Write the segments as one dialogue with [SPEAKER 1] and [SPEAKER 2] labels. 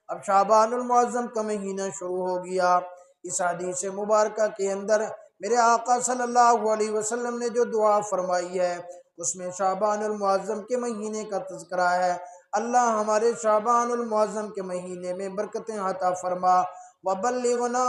[SPEAKER 1] अब शाबानुल मुअज़्ज़म का महीना शुरू हो गया। इस हदीस मुबारक के अंदर मेरे आका सल्लल्लाहु अलैहि वसल्लम ने जो दुआ फरमाई है उसमें शाबानुल मुअज़्ज़म के महीने का तज़किरा है। अल्लाह हमारे शाबानुल मुअज़्ज़म के महीने में बरकतें अता फरमा, वबल्लिगना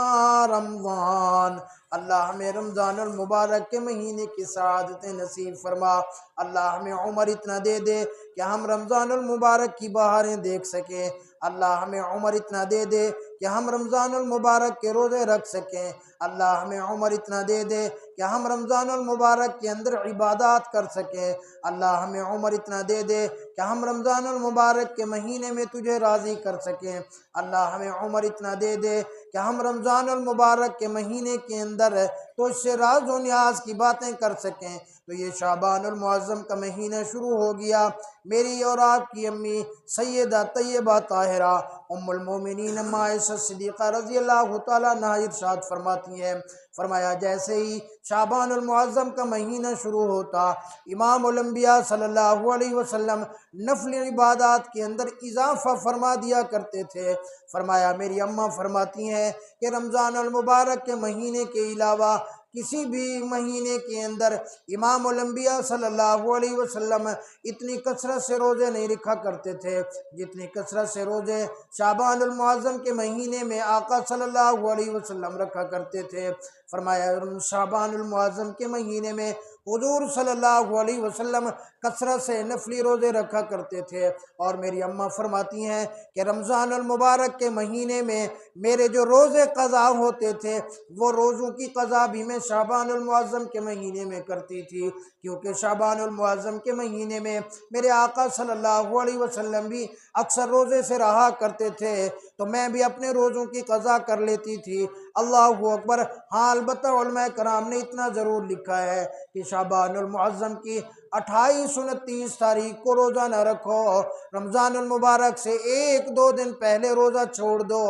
[SPEAKER 1] रमज़ान, अल्लाह हमें रमज़ानुल मुबारक के महीने की सआदतें नसीब फरमा। अल्लाह हमें उम्र इतना दे दे कि हम रमज़ानुल मुबारक की बहारें देख सकें। अल्लाह हमें उम्र इतना दे दे कि हम रमज़ानुल मुबारक के रोज़े रख सकें। अल्लाह हमें उम्र इतना दे दे कि हम रमज़ानुल मुबारक के अंदर इबादत कर सकें। अल्लाह हमें उम्र इतना दे दे कि हम रमज़ानुल मुबारक के महीने में तुझे राज़ी कर सकें। अल्लाह हमें उम्र इतना दे दे कि हम रमज़ानुल मुबारक के महीने के अंदर तो इससे राज व न्याज की बातें कर सकें। तो ये शाबानुल मुअज़्ज़म का महीना शुरू हो गया। मेरी और आपकी अम्मी सैयदा तैयबा ताहिरा उम्मुल मोमिनीन अम्मा आयशा सिद्दीक़ा रज़ियल्लाहु तआला अन्हा इरशाद फरमाती हैं, फरमाया जैसे ही शाबानुल मुअज़्ज़म का महीना शुरू होता इमामुल अंबिया सल्लल्लाहु अलैहि वसल्लम नफल इबादत के अंदर इजाफा फरमा दिया करते थे। फरमाया मेरी अम्मा फरमाती हैं कि रमज़ानुल मुबारक के महीने के अलावा किसी भी महीने के अंदर इमामुल अंबिया सल्लल्लाहु अलैहि वसल्लम इतनी कसरत से रोज़े नहीं रखा करते थे जितनी कसरत से रोज़े शाबानुल मुअज़्ज़म के महीने में आका सल्लल्लाहु अलैहि वसल्लम रखा करते थे। फरमाया शाबानुल मुअज़्ज़म के महीने में हुज़ूर सल्लल्लाहु अलैहि वसल्लम कसरत से नफली रोज़े रखा करते थे। और मेरी अम्मा फरमाती हैं कि रमज़ानुल मुबारक के महीने में मेरे जो रोज़े क़ज़ा होते थे वो रोज़ों की क़ज़ा भी मैं शाबानुल मुअज़्ज़म के महीने में करती थी, क्योंकि शाबानुल मुअज़्ज़म के महीने में मेरे आका सल्लल्लाहु अलैहि वसल्लम भी अक्सर रोज़े से रहा करते थे, तो मैं भी अपने रोज़ों की क़ज़ा कर लेती थी। अल्लाहु अकबर। हाँ, अलबत्ता उलमा कराम ने इतना ज़रूर लिखा है कि शाबानुल मुअज़्ज़म की 28, 29 तारीख को रोज़ा न रखो, रमज़ानुल मुबारक से 1-2 दिन पहले रोज़ा छोड़ दो।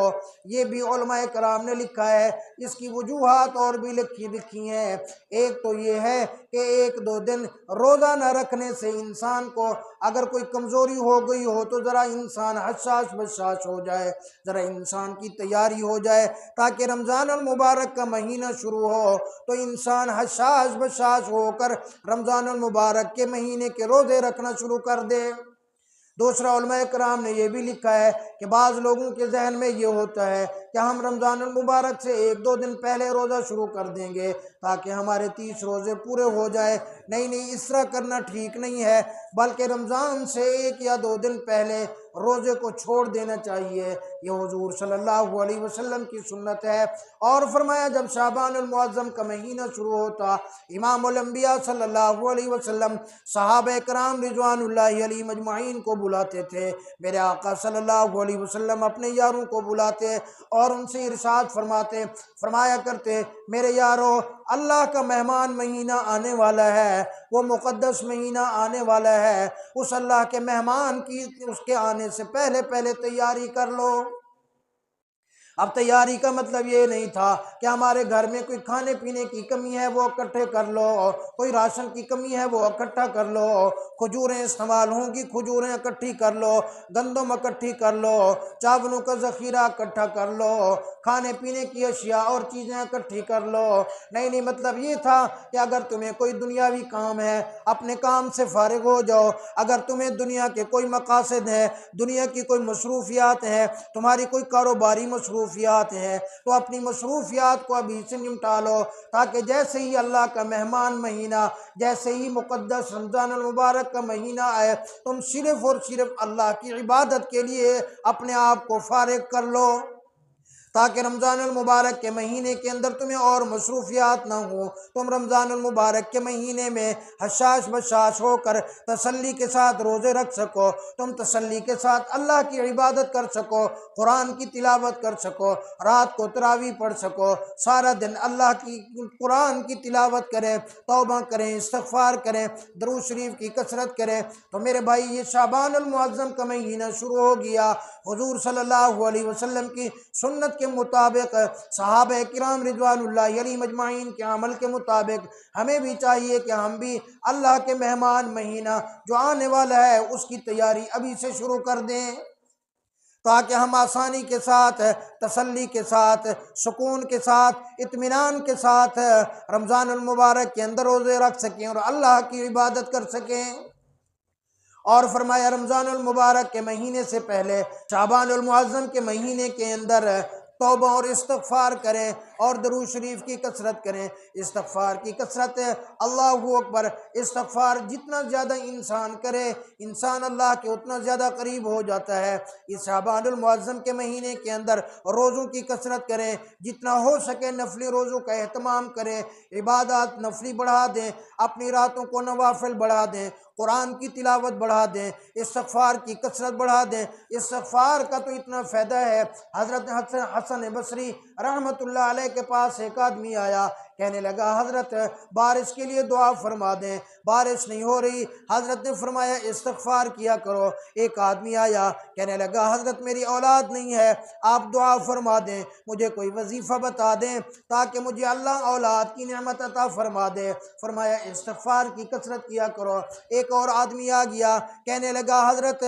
[SPEAKER 1] ये भी उलमा कराम ने लिखा है। इसकी वजूहात और भी लिखी हैं। एक तो ये है कि 1-2 दिन रोज़ा न रखने से इंसान को अगर कोई कमज़ोरी हो गई हो तो ज़रा इंसान हसास बसास हो जाए, ज़रा इंसान की तैयारी हो जाए ताकि रमज़ानुल मुबारक का महीना शुरू हो तो इंसान हसास बसास होकर रमज़ानुल मुबारक के महीने के रोज़े रखना शुरू कर दे। दूसरा उलमा कराम ने यह भी लिखा है कि बाज़ लोगों के जहन में ये होता है कि हम रमज़ानुल मुबारक से 1-2 दिन पहले रोज़ा शुरू कर देंगे ताकि हमारे 30 रोज़े पूरे हो जाए। नहीं नहीं, इस तरह करना ठीक नहीं है, बल्कि रमज़ान से 1 या 2 दिन पहले रोज़े को छोड़ देना चाहिए। ये हुज़ूर सल्लल्लाहु अलैहि वसल्लम की सुन्नत है। और फरमाया जब शाबानुल मुअज़्ज़म का महीना शुरू होता इमामुल अंबिया सल्लल्लाहु अलैहि वसल्लम सहाबा कराम रिज़वानुल्लाहि अलैहिम अजमाइन को बुलाते थे। मेरे आका सल्लल्लाहु अलैहि वसल्लम अपने यारों को बुलाते और उनसे इरशाद फरमाते, फरमाया करते, मेरे यारों, अल्लाह का मेहमान महीना आने वाला है, वो मुक़द्दस महीना आने वाला है। उस अल्लाह के मेहमान की उसके आने से पहले पहले तैयारी कर लो। अब तैयारी का मतलब ये नहीं था कि हमारे घर में कोई खाने पीने की कमी है वो इकट्ठे कर लो, कोई राशन की कमी है वो इकट्ठा कर लो, खजूरें इस्तेमाल होंगी खजूरें इकट्ठी कर लो, गंदम इकट्ठी कर लो, चावलों का ज़ख़ीरा इकट्ठा कर लो, खाने पीने की अशिया और चीज़ें इकट्ठी कर लो। नहीं नहीं, मतलब ये था कि अगर तुम्हें कोई दुनियावी काम है अपने काम से फारिग हो जाओ। अगर तुम्हें दुनिया के कोई मकासद है, दुनिया की कोई मसरूफियात है, तुम्हारी कोई कारोबारी मसरूफियात है, तो अपनी मसरूफियात को अभी से निपटा लो ताकि जैसे ही अल्लाह का मेहमान महीना, जैसे ही मुक़द्दस रमज़ानुल मुबारक का महीना आए, तुम सिर्फ़ और सिर्फ अल्लाह की इबादत के लिए अपने आप को फारिग कर लो ताकि रमज़ानुल मुबारक के महीने के अंदर तुम्हें और मसरूफियात ना हो। तुम रमज़ानुल मुबारक के महीने में हसास बसास होकर तसल्ली के साथ रोज़े रख सको, तुम तसल्ली के साथ अल्लाह की इबादत कर सको, कुरान की तिलावत कर सको, रात को तरावी पढ़ सको, सारा दिन अल्लाह की कुरान की तिलावत करें, तौबा करें, इस्तग़फ़ार करें, दरूद शरीफ की कसरत करें। तो मेरे भाई, ये शाबानुल मुअज़्ज़म का महीना शुरू हो गया। हुज़ूर सल्लल्लाहु अलैहि वसल्लम की सुन्नत के मुताबिक, सहाबा किराम रिज़वानुल्लाहि अलैहिम अजमाइन के अमल के मुताबिक हमें भी चाहिए कि हम भी अल्लाह के मेहमान महीना जो आने वाला है उसकी तैयारी अभी से शुरू कर दें। ताकि हम आसानी के साथ, तसल्ली के साथ, सुकून के साथ, इत्मीनान के साथ रमज़ानुल मुबारक के अंदर रोज़े रख सकें और अल्लाह की इबादत कर सकें। और फरमाया रमज़ानुल मुबारक के महीने से पहले शाबानुल मुअज़्ज़म के महीने के अंदर तौबा और इस्तग़फ़ार करें और दरूद शरीफ की कसरत करें। इस्तग़फ़ार की कसरत, अल्लाहु अकबर, इस्तग़फ़ार जितना ज़्यादा इंसान करे, इंसान अल्लाह के उतना ज़्यादा करीब हो जाता है। इस शाबानुल मुअज़्ज़म के महीने के अंदर रोज़ों की कसरत करें, जितना हो सके नफली रोज़ों का एहतमाम करें, इबादत नफली बढ़ा दें, अपनी रातों को नवाफिल बढ़ा दें, कुरान की तिलावत बढ़ा दें, इस्तग़फ़ार की कसरत बढ़ा दें। इस्तग़फ़ार का तो इतना फ़ायदा है, हज़रत हसन बसरी रहमतुल्लाह अलैह के पास एक आदमी आया, कहने लगा हज़रत बारिश के लिए दुआ फरमा दें, बारिश नहीं हो रही। हज़रत ने फरमाया इस्तग़फ़ार किया करो। एक आदमी आया, कहने लगा हज़रत मेरी औलाद नहीं है, आप दुआ फरमा दें, मुझे कोई वजीफ़ा बता दें ताकि मुझे अल्लाह औलाद की नेमत अता फरमा दे। फरमाया इस्तग़फ़ार की कसरत किया करो। एक और आदमी आ गया, कहने लगा हज़रत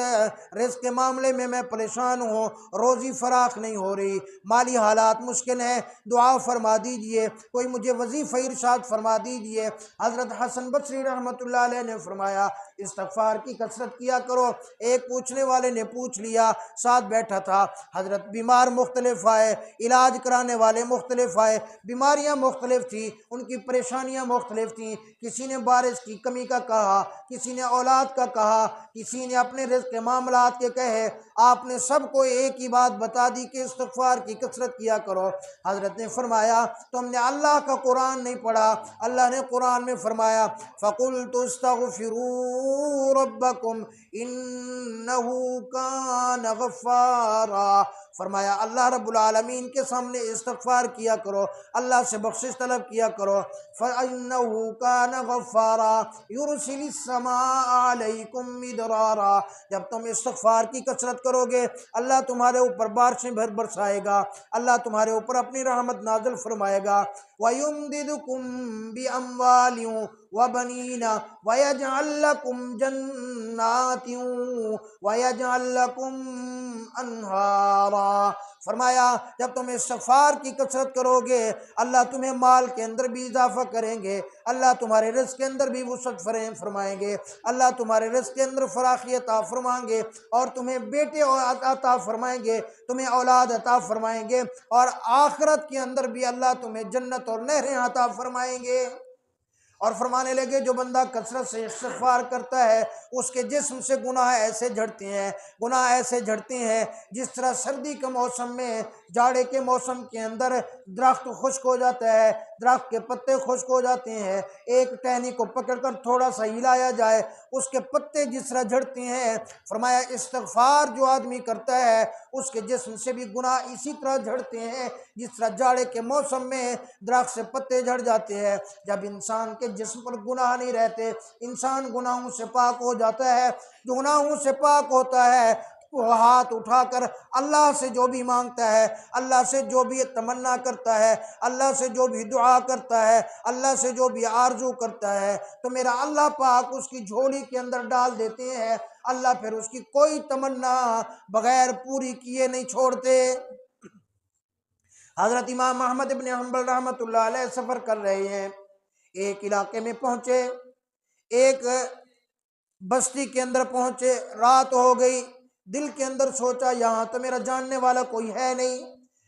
[SPEAKER 1] रिज़्क़ के मामले में मैं परेशान हूँ, रोज़ी फराख नहीं हो रही, माली हालात मुश्किल हैं, दुआ फरमा दीजिए, कोई मुझे वजीफ़ा इरशाद फरमा दीजिए। हज़रत हसन बसरी रहमतुल्लाह अलैह ने फरमाया इस्तग़फ़ार की कसरत किया करो। एक पूछने वाले ने पूछ लिया, साथ बैठा था हज़रत, बीमार मुख्तलिफ आए, इलाज कराने वाले मुख्तलिफ आए, बीमारियाँ मुख्तलिफ थी, उनकी परेशानियाँ मुख्तलिफ थी। किसी ने बारिश की कमी का कहा, किसी ने औलाद का कहा, किसी ने अपने रिज़्क़ के मामलात के कहे। आपने सबको एक ही बात बता दी कि इस्तग़फ़ार की कसरत किया करो। हज़रत ने फरमाया तुमने अल्लाह का कुरान नहीं पढ़ा। अल्लाह ने कुरान में फरमाया फ़क़ुल्तु इस्तग़फ़िरू रब्बकुम इन्नहु कान गफ़्फ़ारा। फरमाया अल्लाह रब्बुल आलमीन के सामने इस्तग़फ़ार किया करो, अल्लाह से बख्शिश तलब किया करो। फ़इन्नहु कान गफ़्फ़ारा युरसिलिस समाअ अलैकुम मिदरारा। जब तुम इस्तग़फ़ार की कसरत करोगे, अल्लाह तुम्हारे ऊपर बारिशें बरसाएगा, अल्लाह तुम्हारे ऊपर अपनी रहमत नाज़िल फरमाएगा। वयुमदिदकुम बिअम्वालिन व बनीना वयजअल लकुम जन्नातिन वयजअल लकुम अनहारा। फरमाया जब तुम इस्तग़फ़ार की कसरत करोगे, अल्लाह तुम्हें माल के अंदर भी इजाफा करेंगे, अल्लाह तुम्हारे रिज़्क़ के अंदर भी वसअत फरमाएंगे, अल्लाह तुम्हारे रिज़्क़ के अंदर फराखी अता फरमाएंगे और तुम्हें बेटे अता फरमाएंगे, तुम्हें औलाद अता फरमाएंगे और आखिरत के अंदर भी अल्लाह तुम्हें जन्नत और नहरें अता फरमाएंगे। और फरमाने लगे जो बंदा कसरत से इस्तग़फ़ार करता है, उसके जिस्म से गुनाह ऐसे झड़ते हैं, गुनाह ऐसे झड़ते हैं जिस तरह सर्दी के मौसम में, जाड़े के मौसम के अंदर दरख्त खुश्क हो जाता है, दरख्त के पत्ते खुश्क हो जाते हैं, एक टहनी को पकड़कर थोड़ा सा हिलाया जाए, उसके पत्ते जिस तरह झड़ते हैं। फरमाया इस्तग़फ़ार जो आदमी करता है, उसके जिस्म से भी गुनाह इसी तरह झड़ते हैं जिस तरह जाड़े के मौसम में दरख्त से पत्ते झड़ जाते हैं। जब इंसान के जिस्म पर गुनाह नहीं रहते, इंसान गुनाहों से पाक हो जाता है। जो गुनाहों से पाक होता है, वो हाथ उठाकर अल्लाह से जो भी मांगता है, अल्लाह से जो भी तमन्ना करता है, अल्लाह से जो भी दुआ करता है, अल्लाह से जो भी आरजू करता है, तो मेरा अल्लाह पाक उसकी झोली के अंदर डाल देते हैं। अल्लाह फिर उसकी कोई तमन्ना बगैर पूरी किए नहीं छोड़ते। हज़रत इमाम अहमद इब्न हंबल रहमतुल्लाह अलैह सफ़र कर रहे हैं, एक इलाके में पहुँचे, एक बस्ती के अंदर पहुँचे, रात हो गई। दिल के अंदर सोचा यहाँ तो मेरा जानने वाला कोई है नहीं,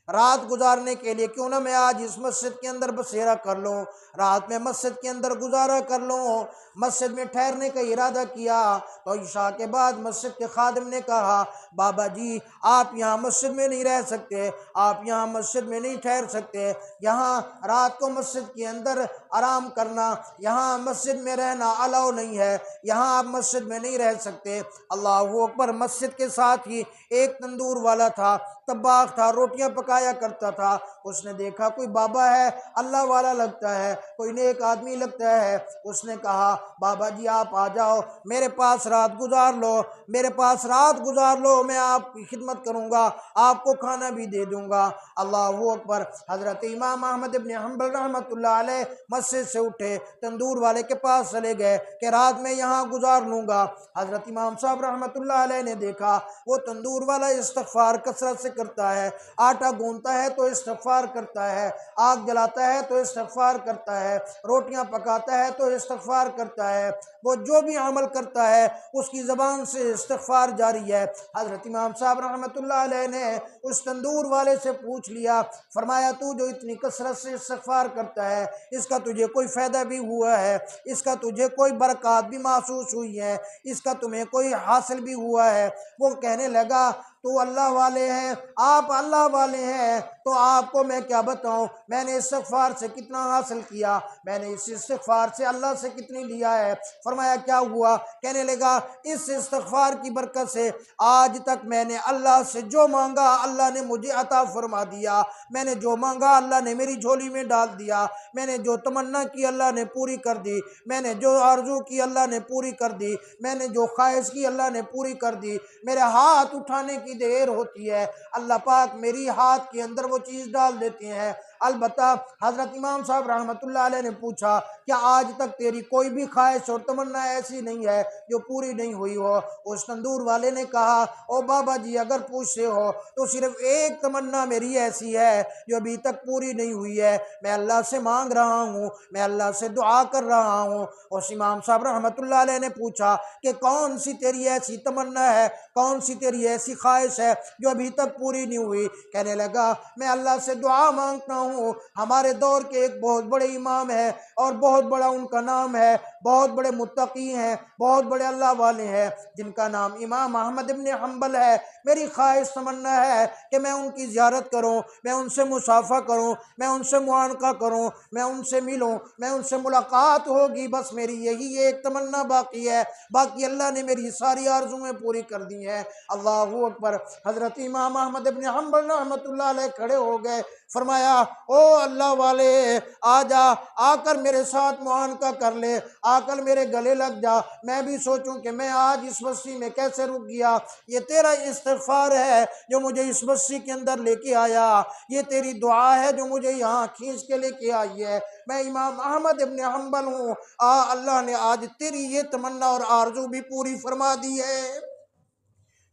[SPEAKER 1] रात गुजारने के लिए क्यों ना मैं आज इस मस्जिद के अंदर बसेरा कर लूँ, रात में मस्जिद के अंदर गुजारा कर लूँ। मस्जिद में ठहरने का इरादा किया तो इशा के बाद मस्जिद के खादिम ने कहा बाबा जी आप यहाँ मस्जिद में नहीं रह सकते, आप यहाँ मस्जिद में नहीं ठहर सकते, यहाँ रात को मस्जिद के अंदर आराम करना, यहाँ मस्जिद में रहना अलाउ नहीं है, यहाँ आप मस्जिद में नहीं रह सकते। अल्लाहू अकबर। मस्जिद के साथ ही एक तंदूर वाला था, तबाख था, रोटियाँ पका पकाया करता था। उसने देखा कोई बाबा है, अल्लाह वाला लगता है, कोई नेक आदमी लगता है। उसने कहा बाबा जी आप आ जाओ, मेरे पास रात गुजार लो, मेरे पास रात गुजार लो, मैं आपकी खिदमत करूँगा, आपको खाना भी दे दूँगा। अल्लाहू अकबर। हज़रत इमाम अहमद इब्न हंबल रहमतुल्लाह अलैह मस्जिद से उठे, तंदूर वाले के पास चले गए कि रात में यहाँ गुजार लूँगा। हज़रत इमाम साहब रहमतुल्लाह अलैह ने देखा वो तंदूर वाला इस्तिग़फ़ार कसरत से करता है, आटा गूंथता है तो इस्तिग़फ़ार करता है, आग जलाता है तो इस्तिग़फ़ार करता है, रोटियां पकाता है तो इस्तिग़फ़ार करता है। वो जो भी अमल करता है उसकी ज़बान से इस्तिग़फ़ार जारी है। हज़रत इमाम साहब रहमतुल्लाह अलैह ने उस तंदूर वाले से पूछ लिया, फरमाया तू जो इतनी कसरत से इस्तिग़फ़ार करता है इसका तुझे कोई फ़ायदा भी हुआ है, इसका तुझे कोई बरक़ात भी महसूस हुई है, इसका तुम्हें कोई हासिल भी हुआ है? वो कहने लगा तो अल्लाह वाले हैं, आप अल्लाह वाले हैं तो आपको मैं क्या बताऊं, मैंने इस्तिग़फ़ार से कितना हासिल किया, मैंने इस इस्तिग़फ़ार से अल्लाह से कितनी लिया है। फरमाया क्या हुआ? कहने लगा इस इस्तिग़फ़ार की बरकत से आज तक मैंने अल्लाह से जो मांगा अल्लाह ने मुझे अता फरमा दिया, मैंने जो मांगा अल्लाह ने मेरी झोली में डाल दिया, मैंने जो तमन्ना की अल्लाह ने पूरी कर दी, मैंने जो आरज़ू की अल्लाह ने पूरी कर दी, मैंने जो ख्वाहिश की अल्लाह ने पूरी कर दी। मेरे हाथ उठाने की देर होती है, अल्लाह पाक मेरी हाथ के अंदर वो चीज़ डाल देते हैं। अलबत्ता हज़रत इमाम साहब रहमतुल्लाह अलैह ने पूछा क्या आज तक तेरी कोई भी ख्वाहिश और तमन्ना ऐसी नहीं है जो पूरी नहीं हुई हो? उस तंदूर वाले ने कहा ओ बाबा जी अगर पूछते हो तो सिर्फ एक तमन्ना मेरी ऐसी है जो अभी तक पूरी नहीं हुई है, मैं अल्लाह से मांग रहा हूँ, मैं अल्लाह से दुआ कर रहा हूँ। उस इमाम साहब रहमतुल्लाह अलैह ने पूछा कि कौन सी तेरी ऐसी तमन्ना है, कौन सी तेरी ऐसी ख्वाहिश है जो अभी तक पूरी नहीं हुई? कहने लगा मैं अल्लाह से दुआ मांगता हूँ। हमारे दौर के एक बहुत बड़े इमाम है और बहुत बड़ा उनका नाम है, बहुत बड़े मुत्तकी हैं, बहुत बड़े अल्लाह वाले हैं जिनका नाम इमाम अहमद इब्न हंबल है। मेरी ख्वाहिश तमन्ना है कि मैं उनकी ज़ियारत करूं, मैं उनसे मुसाफा करूं, मैं उनसे मुआनका करूं, मैं उनसे मिलूं, मैं उनसे मुलाकात होगी। बस मेरी यही एक तमन्ना बाकी है, बाकी अल्लाह ने मेरी सारी आरज़ुएं पूरी कर दी हैं। अल्लाहू अकबर। हज़रत इमाम अहमद इब्न हंबल रहमतुल्लाह अलैह खड़े हो गए, फरमाया ओ अल्लाह वाले आजा, आकर मेरे साथ मुआनका कर ले, आकर मेरे गले लग जा, मैं भी सोचूं कि मैं आज इस बस्ती में कैसे रुक गया। ये तेरा इस्तिग़फ़ार है जो मुझे इस बस्ती के अंदर लेके आया, ये तेरी दुआ है जो मुझे यहाँ खींच के लेके आई है। मैं इमाम अहमद इब्न हंबल हूँ, अल्लाह ने आज तेरी ये तमन्ना और आरज़ू भी पूरी फरमा दी है।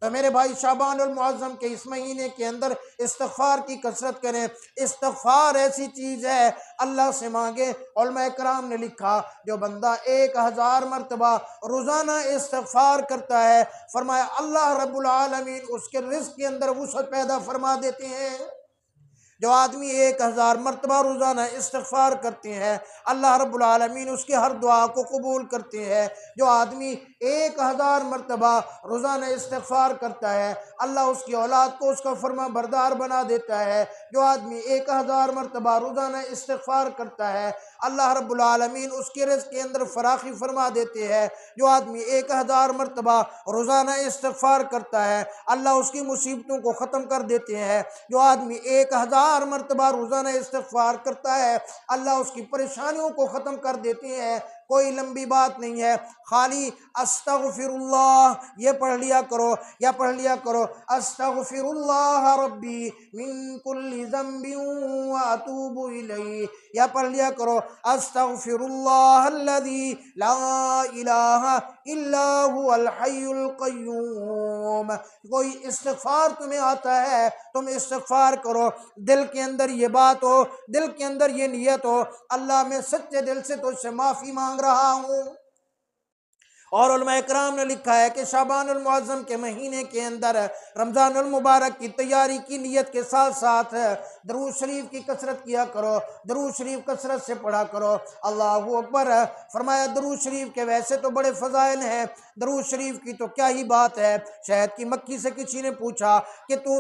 [SPEAKER 1] तो मेरे भाई शाबानुल मुअज़्ज़म के इस महीने के अंदर इस्तिग़फ़ार की कसरत करें। इस्तिग़फ़ार ऐसी चीज़ है अल्लाह से मांगे। उलमा कराम ने लिखा जो बंदा 1000 मरतबा रोज़ाना इस्तिग़फ़ार करता है, फरमाया अल्लाह रब्बुल आलमीन उसके रिज़्क़ के अंदर वुसअत पैदा फरमा देते हैं। जो आदमी 1000 मरतबा रोज़ाना इस्तिग़फ़ार करते हैं अल्लाह रब्बुल आलमीन उसकी हर दुआ को कबूल करते हैं। जो आदमी 1000 मरतबा रोज़ाना इस्तिग़फ़ार करता है अल्लाह उसकी औलाद को उसका फरमा बरदार बना देता है। जो आदमी 1000 मरतबा रोज़ाना इस्तिग़फ़ार करता है अल्लाह रब्बुल आलमीन उसके रिज़्क़ के अंदर फ़राखी फरमा देते हैं। जो आदमी 1000 मरतबा रोज़ाना इस्तिग़फ़ार करता है अल्लाह उसकी मुसीबतों को ख़त्म कर देते हैं। जो आदमी 1000 मरतबा रोज़ाना इस्तिग़फ़ार करता है अल्लाह उसकी परेशानियों को ख़त्म कर देते हैं। कोई लंबी बात नहीं है, खाली अस्तग़फ़िरुल्लाह ये पढ़ लिया करो या पढ़ लिया करो अस्तग़फ़िरुल्लाह रब्बी मिन कुल्ली ज़ंबिन व अतूबु इलैहि, या पढ़ लिया करो अस्तग़फ़िरुल्लाह अल्लज़ी ला इलाहा इल्ला हुवल हय्युल क़य्यूम। कोई इस्तिग़फ़ार तुम्हें आता है तुम इस्तिग़फ़ार करो, दिल के अंदर ये बात हो, दिल के अंदर ये नियत हो अल्लाह मैं सच्चे दिल से तुझसे माफ़ी मांग रहा हूँ। और उलमा इकराम ने लिखा है कि शाबानुल मुअज़्ज़म के महीने के अंदर रमज़ानुल मुबारक की तैयारी की नीयत के साथ साथ दरूद शरीफ की कसरत किया करो, दरूद शरीफ कसरत से पढ़ा करो। अल्लाहू अकबर। फरमाया दरूद शरीफ के वैसे तो बड़े फ़ज़ाइल हैं, दरूद शरीफ की तो क्या ही बात है। शहद की मक्खी से किसी ने पूछा कि तू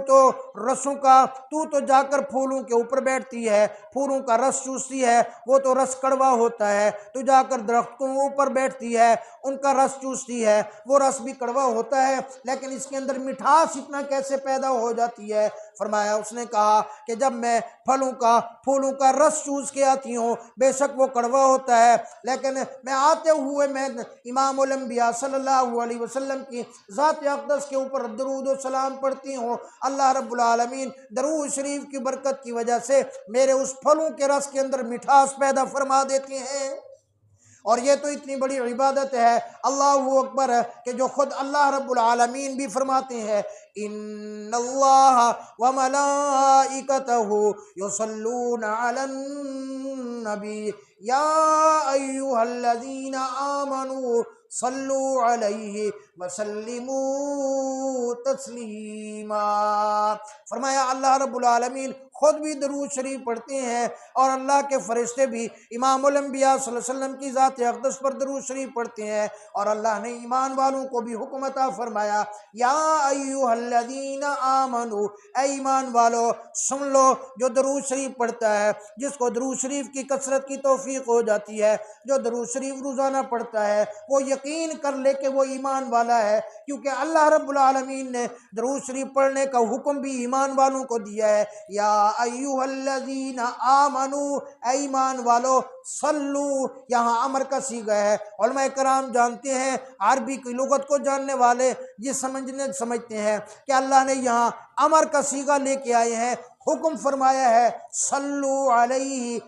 [SPEAKER 1] तो जाकर फूलों के ऊपर बैठती है, फूलों का रस चूसती है, वो तो रस कड़वा होता है, तू जाकर दरख्तों के ऊपर बैठती है, उनका रस चूसती है, वो रस भी कड़वा होता है, लेकिन इसके अंदर मिठास इतना कैसे पैदा हो जाती है? फरमाया, उसने कहा कि जब मैं फलों का फूलों का रस चूस के आती हूँ, बेशक वो कड़वा होता है, लेकिन मैं आते हुए मैं इमामुल अंबिया सल्लल्लाहु अलैहि वसल्लम की ज़ात अक़दस के ऊपर दरूद व सलाम पढ़ती हूँ। अल्लाह रब्बुल आलमीन दरूद शरीफ की बरकत की वजह से मेरे उस फलों के रस के अंदर मिठास पैदा फरमा देते हैं। और ये तो इतनी बड़ी इबादत है, अल्लाहु अकबर, कि जो खुद अल्लाह रब्बुल आलमीन भी फरमाते हैं, इन्नल्लाह व मलाइकतहु युसल्लूना अलन नबी या अय्युहल्लज़ीना आमनू सल्लु अलैहि वसल्लिमू तस्लीमा। फरमाया अल्लाह रब्बुल आलमीन खुद भी दरूद शरीफ पढ़ते हैं और अल्लाह के फरिश्ते भी इमामुल अंबिया सल्लल्लाहु अलैहि वसल्लम की ज़ात अक़दस पर दरूद शरीफ पढ़ते हैं। और अल्लाह ने ईमान वालों को भी हुक्म अता फरमाया, या अय्युहल्लज़ीना आमनू, ऐ ईमान वालो सुन लो, जो दरूद शरीफ पढ़ता है, जिसको दरूद शरीफ की कसरत की तौफीक हो जाती है, जो दरूद शरीफ रोज़ाना पढ़ता है, वो यकीन कर ले कि वो ईमान वाला है, क्योंकि अल्लाह रब्बुल आलमीन ने दरूद शरीफ पढ़ने का हुक्म भी ईमान वालों को दिया है। या अय्युहल्लज़ीना आमनू, ईमान वालो, सल्लू यहाँ अमर का सीगा है। उलमा कराम जानते हैं, अरबी की लुगत को जानने वाले ये समझते हैं कि अल्लाह ने यहाँ अमर का सीगा लेके आए हैं, हुक्म फरमाया है, सल्लू अलैहि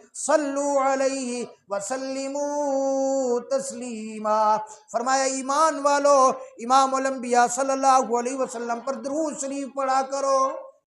[SPEAKER 1] वसल्लिमू तस्लीमा। फरमाया ईमान वालो, इमामुल अंबिया सल्लल्लाहु अलैहि वसल्लम पर दरूद शरीफ पढ़ा करो।